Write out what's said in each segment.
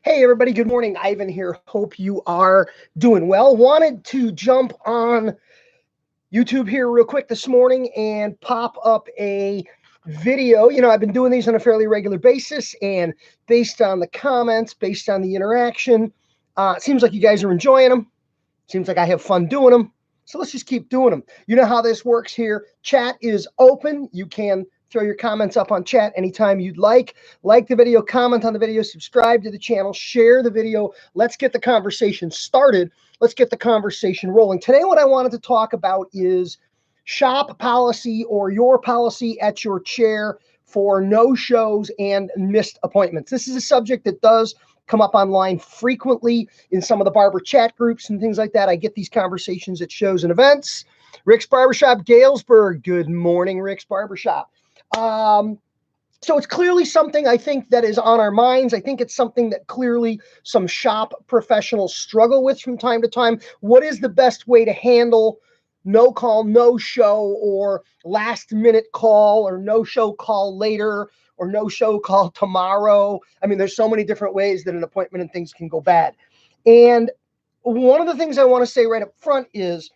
Hey, everybody. Good morning. Ivan here. Hope you are doing well. Wanted to jump on YouTube here real quick this morning and pop up a video. I've been doing these on a fairly regular basis, and based on the comments, based on the interaction, it seems like you guys are enjoying them. Seems like I have fun doing them. So let's just keep doing them. You know how this works here. Chat is open. You can throw your comments up on chat anytime you'd like. Like the video, comment on the video, subscribe to the channel, share the video. Let's get the conversation started. Let's get the conversation rolling. Today, what I wanted to talk about is shop policy, or your policy at your chair for no-shows and missed appointments. This is a subject that does come up online frequently in some of the barber chat groups and things like that. I get these conversations at shows and events. Rick's Barbershop, Galesburg. Good morning, Rick's Barbershop. So it's clearly something I think that is on our minds. I think it's something that clearly some shop professionals struggle with from time to time. What is the best way to handle no call, no show, or last minute call, or no show call later, or no show call tomorrow? I mean, there's so many different ways that an appointment and things can go bad. And one of the things I want to say right up front is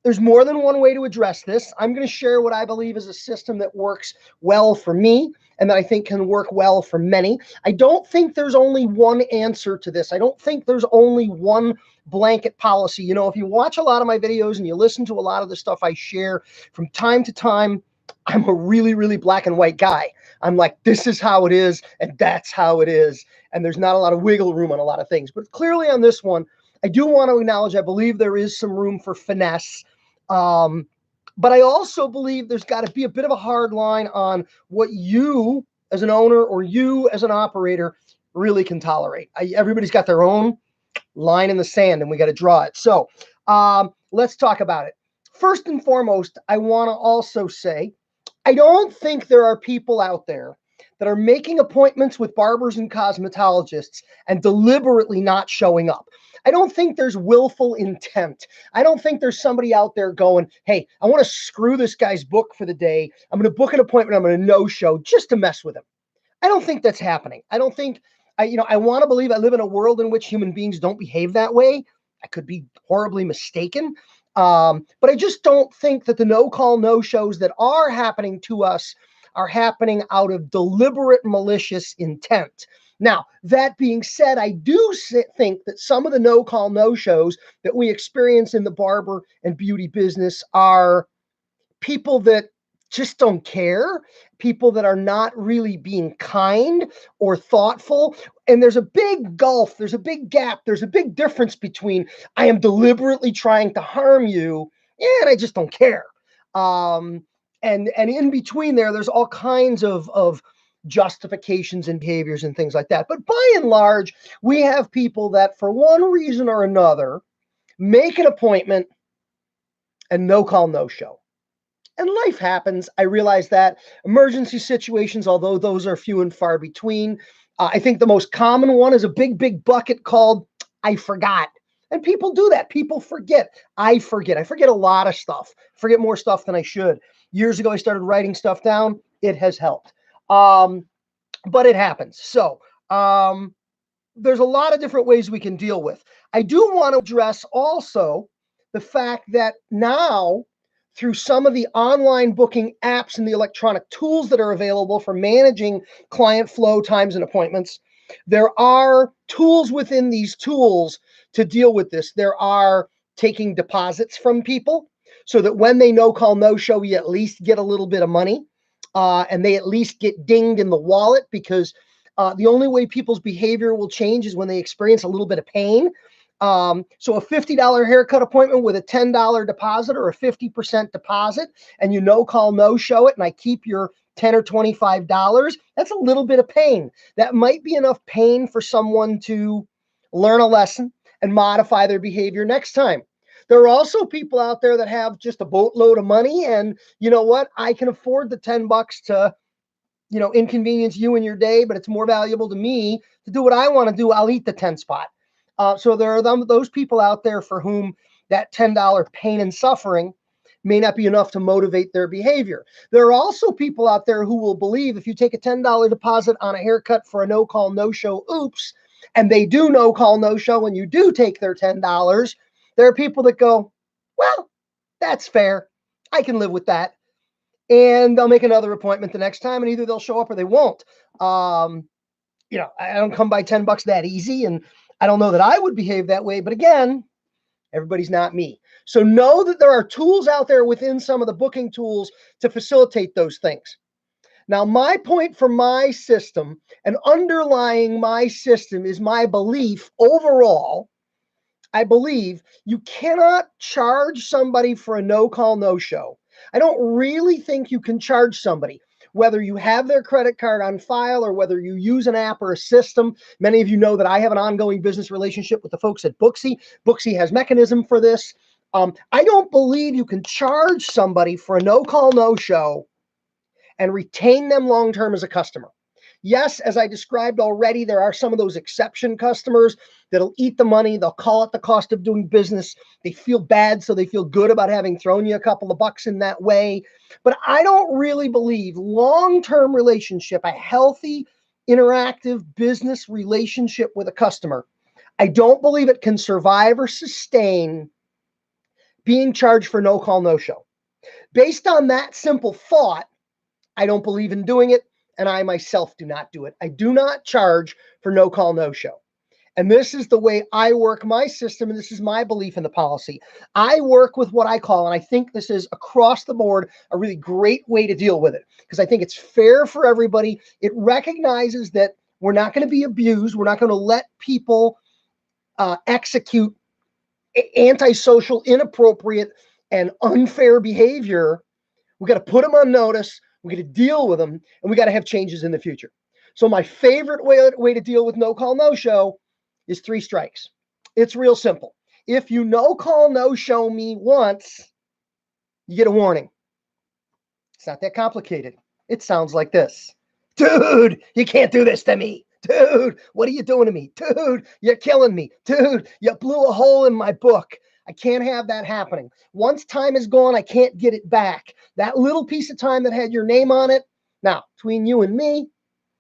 there's more than one way to address this. I'm going to share what I believe is a system that works well for me and that I think can work well for many. I don't think there's only one answer to this. I don't think there's only one blanket policy. If you watch a lot of my videos and you listen to a lot of the stuff I share from time to time, I'm a really, really black and white guy. I'm like, this is how it is, and that's how it is. And there's not a lot of wiggle room on a lot of things. But clearly on this one, I do want to acknowledge I believe there is some room for finesse. But I also believe there's got to be a bit of a hard line on what you as an owner or you as an operator really can tolerate. Everybody's got their own line in the sand, and we got to draw it. So let's talk about it. First and foremost, I want to also say, I don't think there are people out there that are making appointments with barbers and cosmetologists and deliberately not showing up. I don't think there's willful intent. I don't think there's somebody out there going, hey, I want to screw this guy's book for the day. I'm going to book an appointment. I'm going to no-show just to mess with him. I don't think that's happening. I don't think, I want to believe I live in a world in which human beings don't behave that way. I could be horribly mistaken. But I just don't think that the no-call, no-shows that are happening to us are happening out of deliberate malicious intent. Now, that being said, I do think that some of the no-call, no-shows that we experience in the barber and beauty business are people that just don't care, people that are not really being kind or thoughtful. And there's a big gulf, there's a big gap, there's a big difference between I am deliberately trying to harm you and I just don't care. And in between there's all kinds of justifications and behaviors and things like that. But by and large, we have people that for one reason or another make an appointment and no call, no show. And life happens. I realize that. Emergency situations, although those are few and far between. I think the most common one is a big bucket called I forgot. And people do that. People forget. I forget. I forget a lot of stuff. Forget more stuff than I should. Years ago, I started writing stuff down. It has helped. But it happens. So there's a lot of different ways we can deal with. I do want to address also the fact that now, through some of the online booking apps and the electronic tools that are available for managing client flow, times, and appointments, there are tools within these tools to deal with this. There are taking deposits from people so that when they no call, no show, you at least get a little bit of money, and they at least get dinged in the wallet, because the only way people's behavior will change is when they experience a little bit of pain. So a $50 haircut appointment with a $10 deposit or a 50% deposit, and you no call, no show it, and I keep your $10 or $25, that's a little bit of pain. That might be enough pain for someone to learn a lesson and modify their behavior next time. There are also people out there that have just a boatload of money, and you know what? I can afford the $10 to, inconvenience you in your day, but it's more valuable to me to do what I want to do. I'll eat the 10 spot. So there are those people out there for whom that $10 pain and suffering may not be enough to motivate their behavior. There are also people out there who will believe if you take a $10 deposit on a haircut for a no call, no show, oops, and they do no call, no show, and you do take their $10, there are people that go, well, that's fair. I can live with that. And they'll make another appointment the next time, and either they'll show up or they won't. I don't come by $10 that easy, and I don't know that I would behave that way. But again, everybody's not me. So know that there are tools out there within some of the booking tools to facilitate those things. Now, my point for my system and underlying my system is my belief overall. I believe you cannot charge somebody for a no call, no show. I don't really think you can charge somebody, whether you have their credit card on file or whether you use an app or a system. Many of you know that I have an ongoing business relationship with the folks at Booksy. Booksy has mechanism for this. I don't believe you can charge somebody for a no call, no show and retain them long-term as a customer. Yes, as I described already, there are some of those exception customers that'll eat the money. They'll call it the cost of doing business. They feel bad, so they feel good about having thrown you a couple of bucks in that way. But I don't really believe long-term relationship, a healthy, interactive business relationship with a customer, I don't believe it can survive or sustain being charged for no call, no show. Based on that simple thought, I don't believe in doing it, and I myself do not do it. I do not charge for no call, no show. And this is the way I work my system, and this is my belief in the policy. I work with what I call, and I think this is across the board, a really great way to deal with it, because I think it's fair for everybody. It recognizes that we're not going to be abused. We're not going to let people execute antisocial, inappropriate, and unfair behavior. We got to put them on notice. We got to deal with them, and we got to have changes in the future. So my favorite way to deal with no call, no show is 3 strikes. It's real simple. If you no call, no show me once, you get a warning. It's not that complicated. It sounds like this. Dude, you can't do this to me. Dude, what are you doing to me? Dude, you're killing me. Dude, you blew a hole in my book. I can't have that happening. Once time is gone, I can't get it back. That little piece of time that had your name on it, now, between you and me,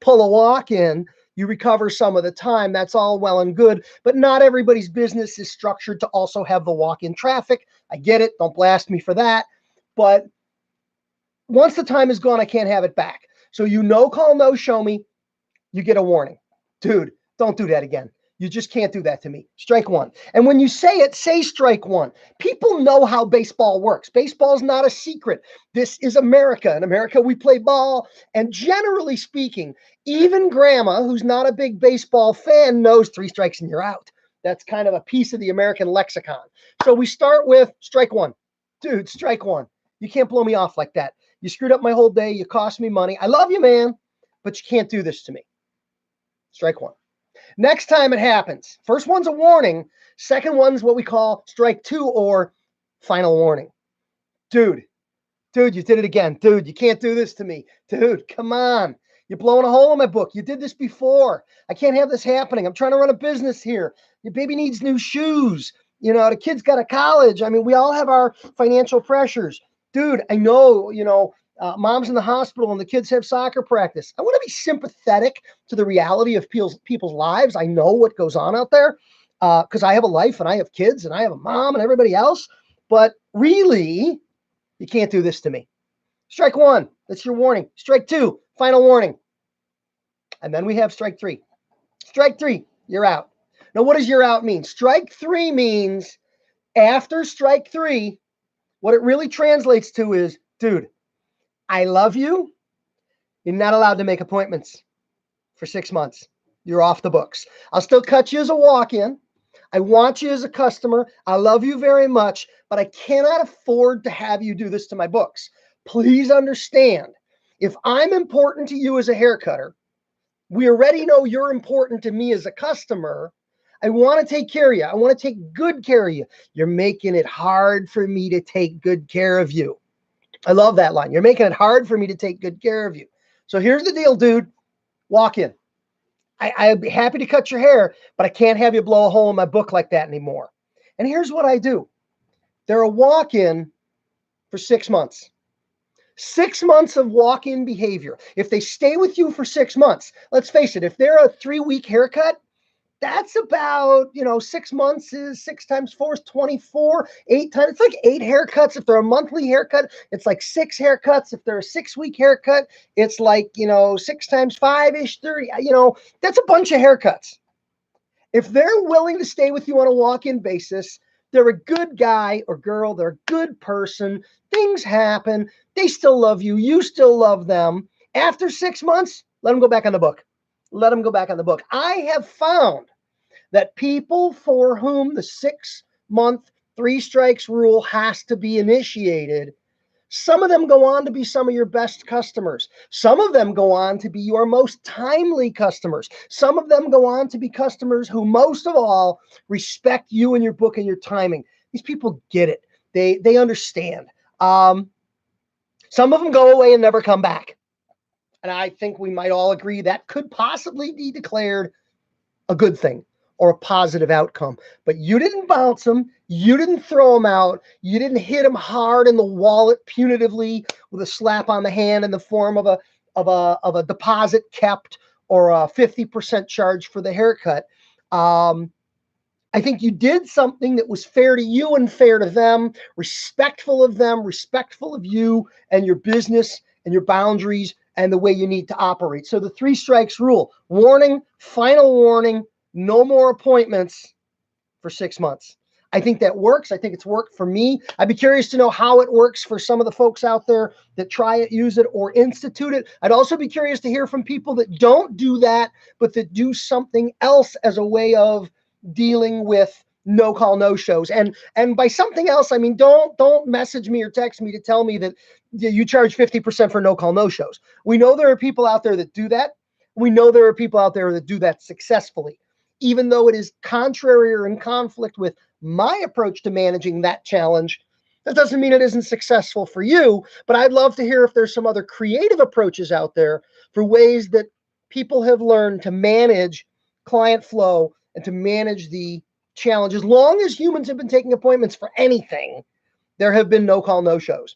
pull a walk-in, you recover some of the time. That's all well and good, but not everybody's business is structured to also have the walk-in traffic. I get it. Don't blast me for that. But once the time is gone, I can't have it back. So you no call, no show me, you get a warning. Dude, don't do that again. You just can't do that to me. Strike 1. And when you say it, say strike 1. People know how baseball works. Baseball's not a secret. This is America. In America, we play ball. And generally speaking, even grandma, who's not a big baseball fan, knows 3 strikes and you're out. That's kind of a piece of the American lexicon. So we start with strike 1. Dude, strike 1. You can't blow me off like that. You screwed up my whole day. You cost me money. I love you, man, but you can't do this to me. Strike 1. Next time it happens, first one's a warning. Second one's what we call strike 2 or final warning. Dude, you did it again. Dude, you can't do this to me. Dude, come on. You're blowing a hole in my book. You did this before. I can't have this happening. I'm trying to run a business here. Your baby needs new shoes. The kid's got a college. I mean, we all have our financial pressures. Dude, I know, mom's in the hospital and the kids have soccer practice. I want to be sympathetic to the reality of people's lives. I know what goes on out there because I have a life and I have kids and I have a mom and everybody else. But really, you can't do this to me. Strike 1, that's your warning. Strike 2, final warning. And then we have strike 3. Strike 3, you're out. Now, what does you're out mean? Strike 3 means after strike 3, what it really translates to is, dude, I love you. You're not allowed to make appointments for 6 months. You're off the books. I'll still cut you as a walk-in. I want you as a customer. I love you very much, but I cannot afford to have you do this to my books. Please understand, if I'm important to you as a hair cutter, we already know you're important to me as a customer. I want to take care of you. I want to take good care of you. You're making it hard for me to take good care of you. I love that line. You're making it hard for me to take good care of you. So here's the deal, dude. Walk in. I'd be happy to cut your hair, but I can't have you blow a hole in my book like that anymore. And here's what I do. They're a walk-in for 6 months. 6 months of walk-in behavior. If they stay with you for 6 months, let's face it, if they're a 3-week haircut, that's about, 6 months is 6 times 4 is 24, 8 times, it's like 8 haircuts. If they're a monthly haircut, it's like 6 haircuts. If they're a 6-week haircut, it's like, 6 times 5-ish, 30, that's a bunch of haircuts. If they're willing to stay with you on a walk-in basis, they're a good guy or girl, they're a good person, things happen, they still love you, you still love them. After 6 months, let them go back on the book. Let them go back on the book. I have found that people for whom the 6-month 3 strikes rule has to be initiated, some of them go on to be some of your best customers. Some of them go on to be your most timely customers. Some of them go on to be customers who most of all respect you and your book and your timing. These people get it. They understand. Some of them go away and never come back. And I think we might all agree that could possibly be declared a good thing or a positive outcome. But you didn't bounce them. You didn't throw them out. You didn't hit them hard in the wallet punitively with a slap on the hand in the form of a deposit kept or a 50% charge for the haircut. I think you did something that was fair to you and fair to them, respectful of you and your business and your boundaries and the way you need to operate. So the 3 strikes rule: warning, final warning, no more appointments for 6 months. I think that works. I think it's worked for me. I'd be curious to know how it works for some of the folks out there that try it, use it, or institute it. I'd also be curious to hear from people that don't do that, but that do something else as a way of dealing with no call, no shows. And by something else, I mean, don't message me or text me to tell me that you charge 50% for no call, no shows. We know there are people out there that do that. We know there are people out there that do that successfully. Even though it is contrary or in conflict with my approach to managing that challenge, that doesn't mean it isn't successful for you. But I'd love to hear if there's some other creative approaches out there for ways that people have learned to manage client flow and to manage the challenge. As long as humans have been taking appointments for anything, there have been no call, no shows.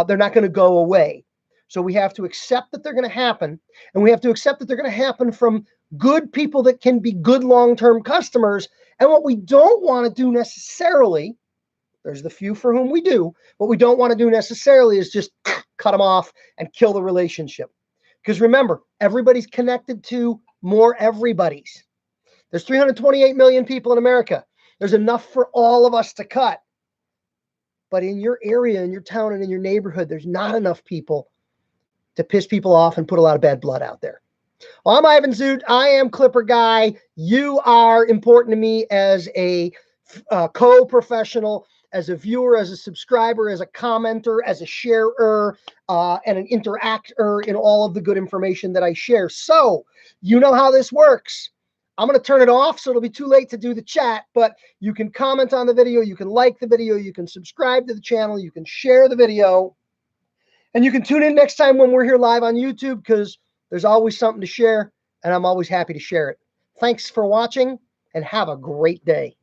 They're not going to go away. So we have to accept that they're going to happen, and we have to accept that they're going to happen from good people that can be good long-term customers. And what we don't want to do necessarily, there's the few for whom we do, what we don't want to do necessarily is just cut them off and kill the relationship. Because remember, everybody's connected to more everybody's. There's 328 million people in America. There's enough for all of us to cut. But in your area, in your town, and in your neighborhood, there's not enough people to piss people off and put a lot of bad blood out there. Well, I'm Ivan Zoot. I am Clipper Guy. You are important to me as a co-professional, as a viewer, as a subscriber, as a commenter, as a sharer, and an interactor in all of the good information that I share. So you know how this works. I'm going to turn it off, so it'll be too late to do the chat, but you can comment on the video, you can like the video, you can subscribe to the channel, you can share the video, and you can tune in next time when we're here live on YouTube, because there's always something to share, and I'm always happy to share it. Thanks for watching, and have a great day.